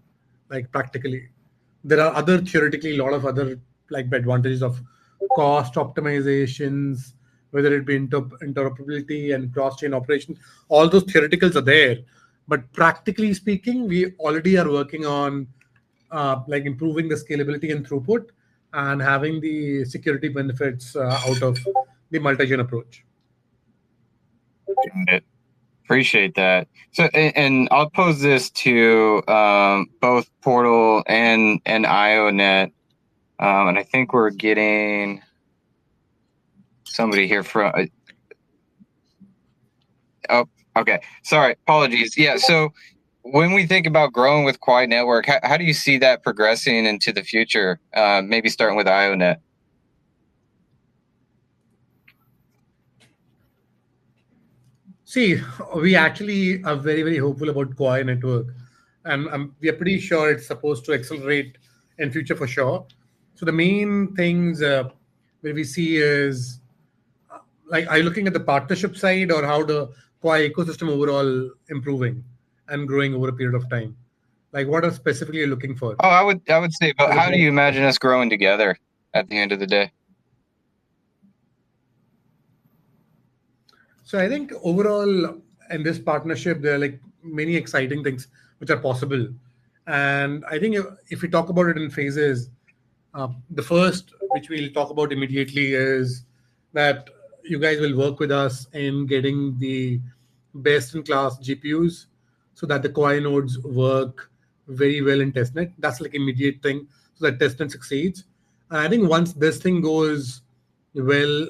like practically. There are other theoretically a lot of other like advantages of cost optimizations, whether it be interoperability and cross-chain operations. All those theoreticals are there, but practically speaking, we already are working on like improving the scalability and throughput and having the security benefits out of the multi-chain approach. Got it. Appreciate that. So, and I'll pose this to both Portal and Ionet, and I think we're getting somebody here from. Oh, okay. Sorry, apologies. Yeah. So, when we think about growing with Quai Network, how do you see that progressing into the future? Maybe starting with Ionet. See, we actually are very, very hopeful about Quai Network, and we are pretty sure it's supposed to accelerate in future for sure. So the main things where we see is like, are you looking at the partnership side or how the Quai ecosystem overall improving and growing over a period of time? Like, what are specifically you looking for? Oh, I would say, but how do you imagine us growing together at the end of the day? So I think overall in this partnership, there are like many exciting things which are possible. And I think if we talk about it in phases, the first, which we'll talk about immediately, is that you guys will work with us in getting the best in class GPUs so that the Quai nodes work very well in testnet. That's like immediate thing so that testnet succeeds. And I think once this thing goes well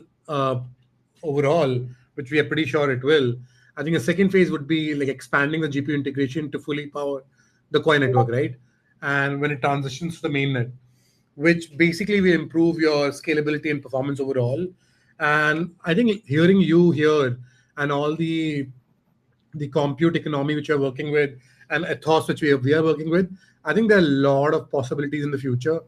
overall, which we are pretty sure it will, I think a second phase would be like expanding the GPU integration to fully power the Quai network, right? And when it transitions to the mainnet, which basically will improve your scalability and performance overall. And I think hearing you here and all the compute economy which you're working with and ethos which we are working with, I think there are a lot of possibilities in the future.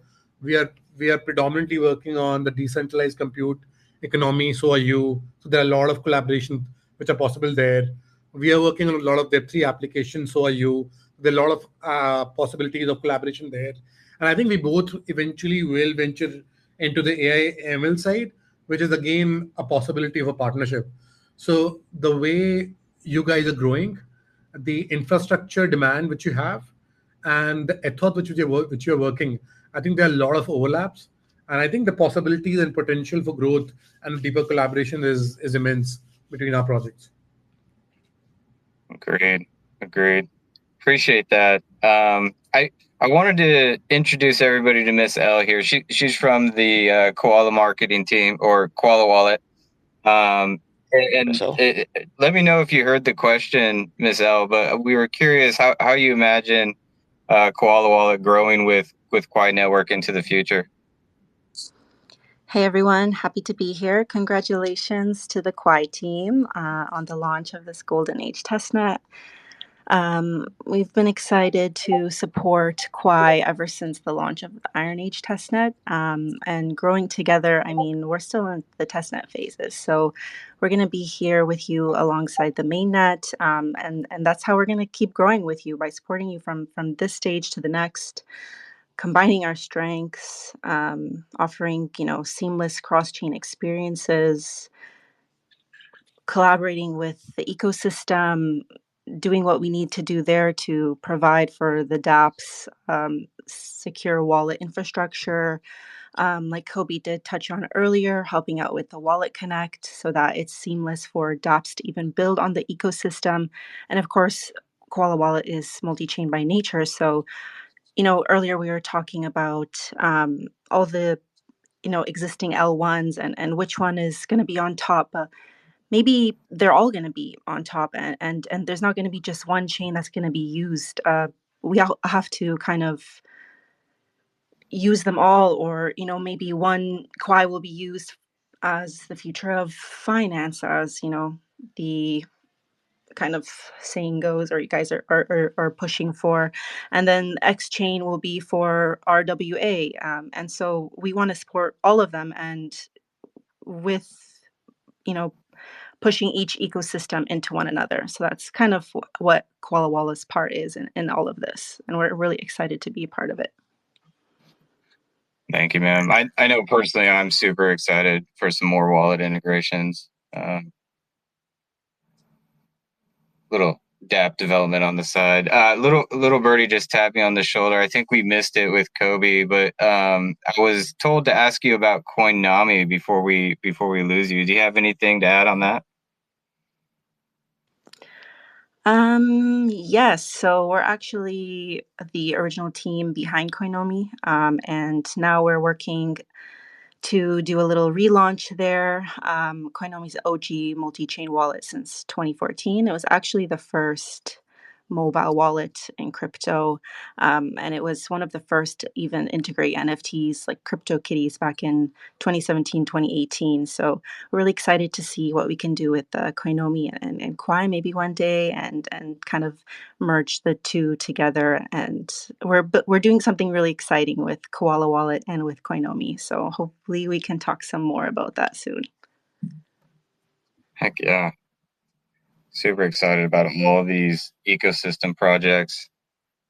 We are predominantly working on the decentralized compute economy. So are you. So there are a lot of collaboration which are possible there. We are working on a lot of Web3 applications. So are you. There are a lot of possibilities of collaboration there. And I think we both eventually will venture into the AI ML side, which is again a possibility of a partnership. So the way you guys are growing, the infrastructure demand which you have and the ethos which you're working, I think there are a lot of overlaps, and I think the possibilities and potential for growth and deeper collaboration is immense between our projects. Agreed. Appreciate that. I wanted to introduce everybody to Miss L here. She's from the Koala marketing team, or Koala Wallet. So Let me know if you heard the question, Miss L. But we were curious how you imagine Koala Wallet growing with Quai Network into the future. Hey everyone, happy to be here. Congratulations to the Quai team on the launch of this Golden Age Testnet. We've been excited to support Quai ever since the launch of the Iron Age Testnet, and growing together. I mean, we're still in the testnet phases, so we're going to be here with you alongside the mainnet, and that's how we're going to keep growing with you, by supporting you from this stage to the next, combining our strengths, offering seamless cross-chain experiences, collaborating with the ecosystem, doing what we need to do there to provide for the dApps secure wallet infrastructure, like Kobe did touch on earlier, helping out with the WalletConnect so that it's seamless for dApps to even build on the ecosystem. And of course, Koala Wallet is multi-chain by nature, so earlier we were talking about all the existing L1s and which one is going to be on top. Maybe they're all going to be on top, and there's not going to be just one chain that's going to be used. We all have to kind of use them all, or maybe one Quai will be used as the future of finance, as the kind of saying goes, or you guys are pushing for, and then X chain will be for RWA, and so we want to support all of them, and with pushing each ecosystem into one another. So that's kind of what Koala Wallet's part is in all of this, and we're really excited to be a part of it. Thank you, ma'am. I know personally I'm super excited for some more wallet integrations. Little dApp development on the side. Little birdie just tapped me on the shoulder. I think we missed it with Kobe, but I was told to ask you about Coinami before we lose you. Do you have anything to add on that? Yes. So we're actually the original team behind Koinomi, and now we're working to do a little relaunch there. Koinomi's OG multi-chain wallet since 2014. It was actually the first mobile wallet in crypto, and it was one of the first to even integrate NFTs like crypto kitties back in 2017, 2018. So we're really excited to see what we can do with Koinomi and Quai maybe one day, and kind of merge the two together. And we're doing something really exciting with Koala Wallet and with Koinomi. So hopefully we can talk some more about that soon. Heck yeah. Super excited about all of these ecosystem projects.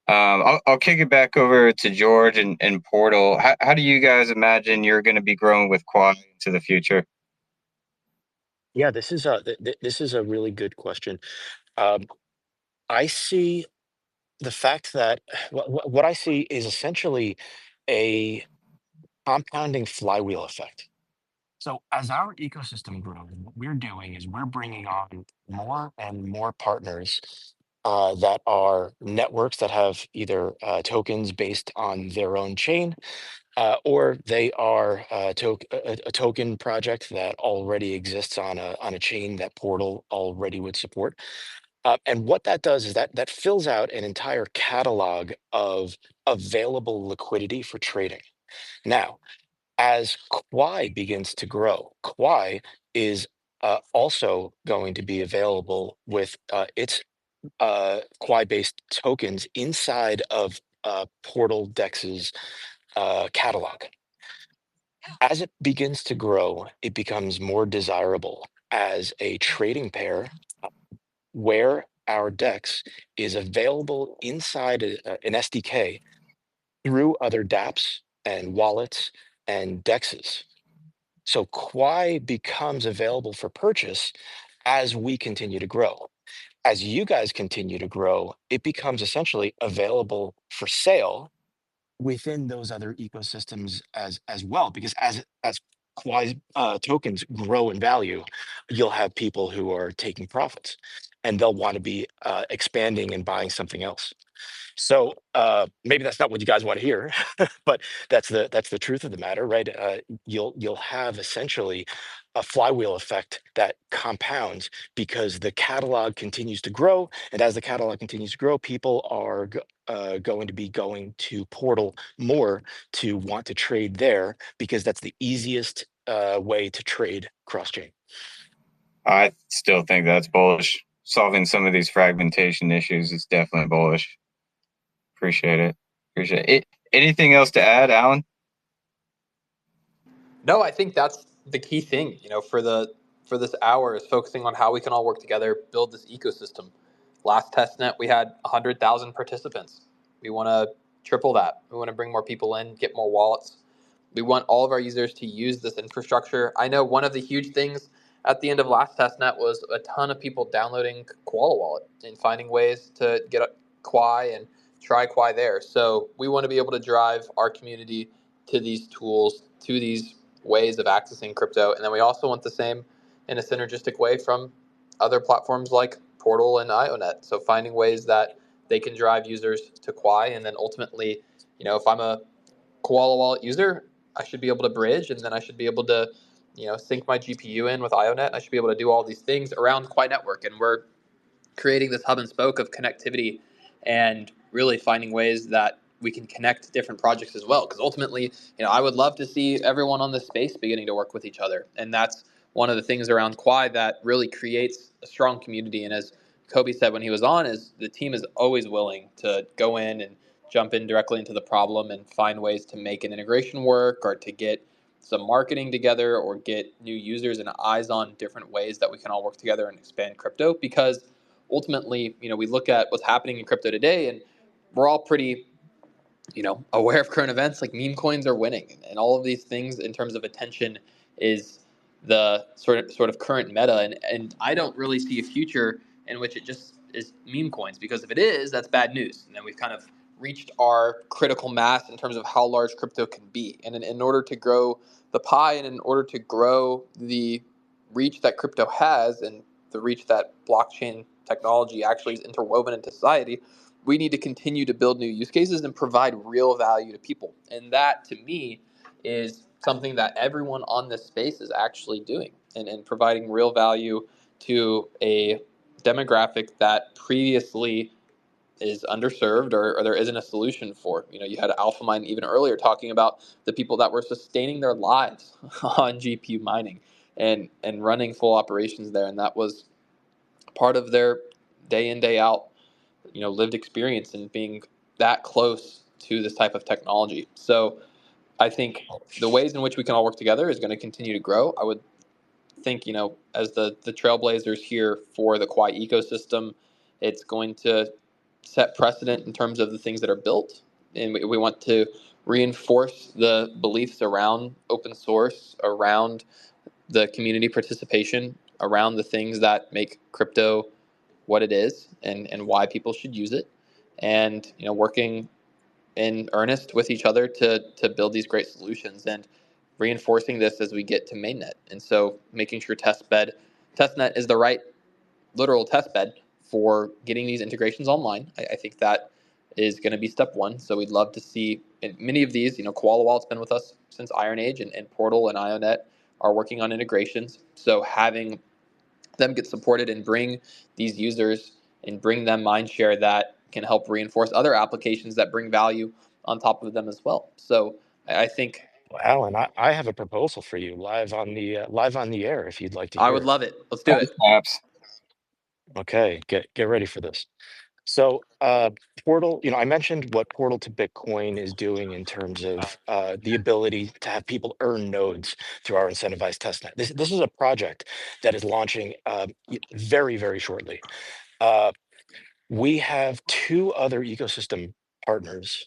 I'll kick it back over to George and Portal. How do you guys imagine you're going to be growing with Quai into the future? yeah, this is a really good question. I see the fact that what I see is essentially a compounding flywheel effect. So as our ecosystem grows, what we're doing is we're bringing on more and more partners that are networks that have either tokens based on their own chain, or they are a token project that already exists on a chain that Portal already would support. And what that does is that fills out an entire catalog of available liquidity for trading. Now, as Quai begins to grow, Quai is also going to be available with its Quai-based tokens inside of Portal Dex's catalog. As it begins to grow, it becomes more desirable as a trading pair where our DEX is available inside an SDK through other dApps and wallets and DEXs. So Quai becomes available for purchase as we continue to grow. as you guys continue to grow, it becomes essentially available for sale within those other ecosystems as well. Because as Quai tokens grow in value, you'll have people who are taking profits, and they'll want to be expanding and buying something else. So maybe that's not what you guys want to hear, but that's the truth of the matter, right? You'll have essentially a flywheel effect that compounds because the catalog continues to grow, and as the catalog continues to grow, people are going to be going to Portal more to want to trade there because that's the easiest way to trade cross chain. I still think that's bullish. Solving some of these fragmentation issues is definitely bullish. Appreciate it. Anything else to add, Alan? No, I think that's the key thing, for this hour is focusing on how we can all work together, build this ecosystem. Last testnet, we had 100,000 participants. We want to triple that. We want to bring more people in, get more wallets. We want all of our users to use this infrastructure. I know one of the huge things at the end of last testnet was a ton of people downloading Koala Wallet and finding ways to get a Quai and try Quai there. So we want to be able to drive our community to these tools, to these ways of accessing crypto. And then we also want the same in a synergistic way from other platforms like Portal and Ionet. So finding ways that they can drive users to Quai. And then ultimately, if I'm a Koala Wallet user, I should be able to bridge, and then I should be able to, sync my GPU in with Ionet. I should be able to do all these things around Quai Network. And we're creating this hub and spoke of connectivity and really finding ways that we can connect different projects as well. Because ultimately, I would love to see everyone on this space beginning to work with each other. And that's one of the things around Quai that really creates a strong community. And as Kobe said when he was on, is the team is always willing to go in and jump in directly into the problem and find ways to make an integration work or to get some marketing together or get new users and eyes on different ways that we can all work together and expand crypto. Because ultimately, we look at what's happening in crypto today, and we're all pretty, aware of current events. Like meme coins are winning, and all of these things in terms of attention is the sort of current meta. And I don't really see a future in which it just is meme coins, because if it is, that's bad news. And then we've kind of reached our critical mass in terms of how large crypto can be. And in order to grow the pie, and in order to grow the reach that crypto has, and the reach that blockchain technology actually is interwoven into society, we need to continue to build new use cases and provide real value to people. And that, to me, is something that everyone on this space is actually doing, and providing real value to a demographic that previously is underserved, or there isn't a solution for. You had AlphaMine even earlier talking about the people that were sustaining their lives on GPU mining and running full operations there, and that was part of their day in, day out, lived experience and being that close to this type of technology. So I think the ways in which we can all work together is going to continue to grow. I would think, as the trailblazers here for the Quai ecosystem, it's going to set precedent in terms of the things that are built. And we want to reinforce the beliefs around open source, around the community participation, around the things that make crypto what it is, and why people should use it, and working in earnest with each other to build these great solutions, and reinforcing this as we get to mainnet. And so making sure testnet is the right literal testbed for getting these integrations online. I think that is going to be step one. So we'd love to see, and many of these, Koala Wallet's been with us since Iron Age, and Portal and Ionet are working on integrations. So having them get supported and bring these users and bring them mind share that can help reinforce other applications that bring value on top of them as well. So I think Well, Alan, I have a proposal for you live on the air if you'd like to I hear would it. love it. Let's do it. Apps. Okay, get ready for this. So Portal, I mentioned what Portal to Bitcoin is doing in terms of the ability to have people earn nodes through our incentivized testnet. This is a project that is launching very, very shortly. We have two other ecosystem partners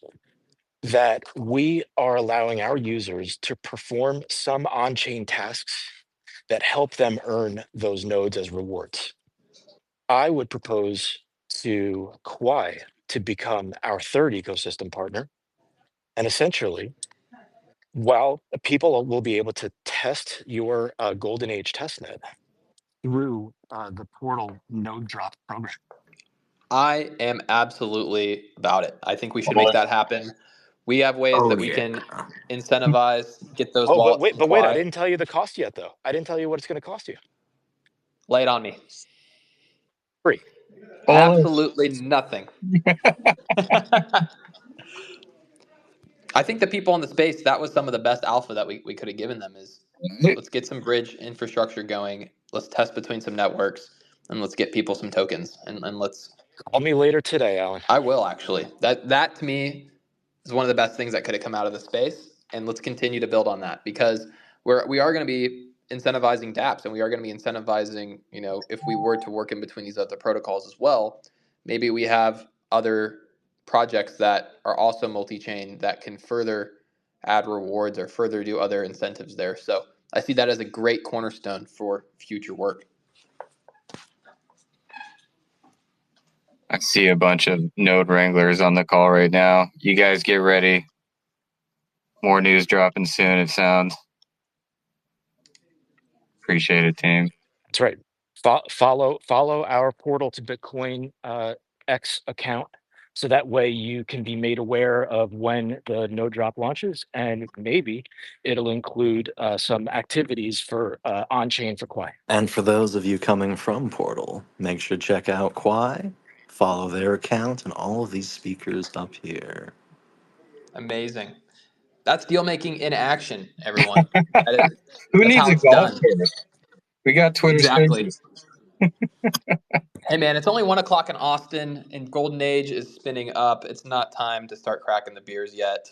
that we are allowing our users to perform some on-chain tasks that help them earn those nodes as rewards. I would propose to Quai to become our third ecosystem partner. And essentially, while people will be able to test your Golden Age Testnet through the Portal node drop program. I am absolutely about it. I think we should make that happen. We have ways Oh that we yeah. can incentivize, get those Oh, wallets to but wait, I Quai. didn't tell you the cost yet, though. I didn't tell you what it's going to cost you. Lay it on me. Free. Absolutely nothing. I think the people in the space, that was some of the best alpha that we could have given them is let's get some bridge infrastructure going. Let's test between some networks and let's get people some tokens and let's. Call me later today, Alan. I will actually. That to me is one of the best things that could have come out of the space. And let's continue to build on that because we are going to be incentivizing dApps and we are going to be incentivizing, if we were to work in between these other protocols as well, maybe we have other projects that are also multi-chain that can further add rewards or further do other incentives there. So I see that as a great cornerstone for future work. I see a bunch of node wranglers on the call right now. You guys get ready. More news dropping soon, it sounds. Appreciate it, team. That's right. Follow our Portal to Bitcoin X account, so that way you can be made aware of when the node drop launches, and maybe it'll include some activities for on-chain for Quai. And for those of you coming from Portal, make sure to check out Quai, follow their account, and all of these speakers up here. Amazing. That's deal making in action, everyone. Who That's needs how a it's golf done. course? We got Twitter Exactly. Spaces. Hey man, it's only 1 o'clock in Austin, and Golden Age is spinning up. It's not time to start cracking the beers yet.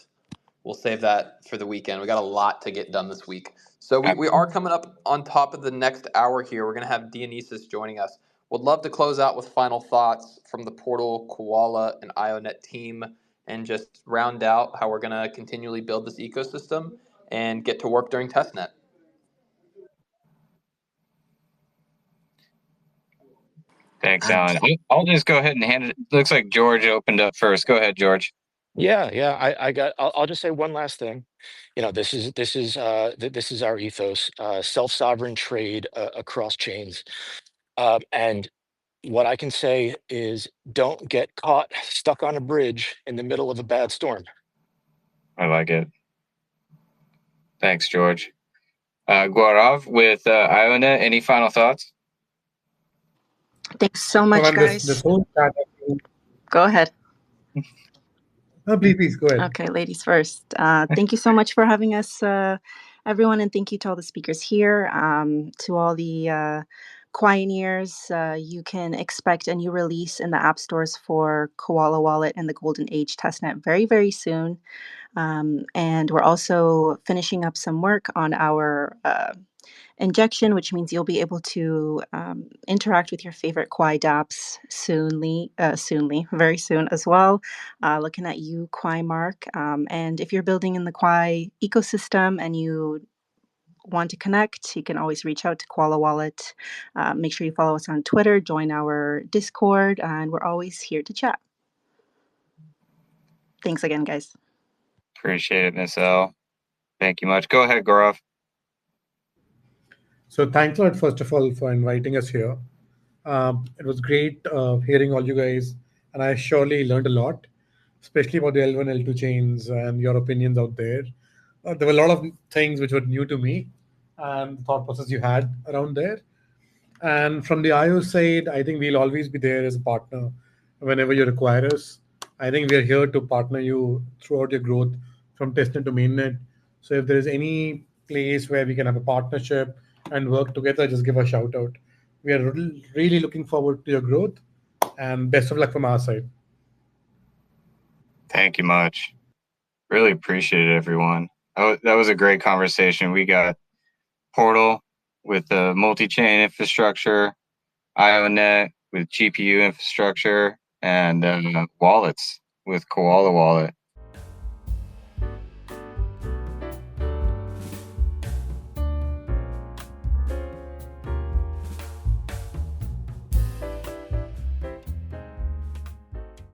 We'll save that for the weekend. We got a lot to get done this week. So we are coming up on top of the next hour here. We're going to have Dionysus joining us. Would love to close out with final thoughts from the Portal, Koala, and Ionet team and just round out how we're going to continually build this ecosystem and get to work during testnet. Thanks, Alan. I'll just go ahead and hand it. Looks like George opened up first. Go ahead, George. Yeah. I'll just say one last thing. This is our ethos: self-sovereign trade across chains. And what I can say is, don't get caught stuck on a bridge in the middle of a bad storm. I like it. Thanks, George. Gaurav with Ionet, any final thoughts? Thanks so much, guys. This whole chat. Go ahead. No, please go ahead. Okay, ladies first. Thank you so much for having us, everyone, and thank you to all the speakers here. To all the Quioneers, you can expect a new release in the app stores for Koala Wallet and the Golden Age Testnet very, very soon. And we're also finishing up some work on our injection, which means you'll be able to interact with your favorite Quai dApps very soon as well. Looking at you, Quai Mark. And if you're building in the Quai ecosystem and you want to connect, you can always reach out to Koala Wallet. Make sure you follow us on Twitter, join our Discord, and we're always here to chat. Thanks again, guys. Appreciate it, Miss L. Thank you much. Go ahead, Gaurav. So thanks a lot, first of all, for inviting us here. It was great hearing all you guys, and I surely learned a lot, especially about the L1, L2 chains and your opinions out there. There were a lot of things which were new to me and the thought process you had around there. And from the IO side, I think we'll always be there as a partner whenever you require us. I think we are here to partner you throughout your growth from testnet to mainnet. So if there is any place where we can have a partnership and work together, just give a shout out. We are really looking forward to your growth, and best of luck from our side. Thank you much. Really appreciate it, everyone. That was a great conversation. We got Portal with the multi-chain infrastructure, Ionet with GPU infrastructure, and wallets with Koala Wallet.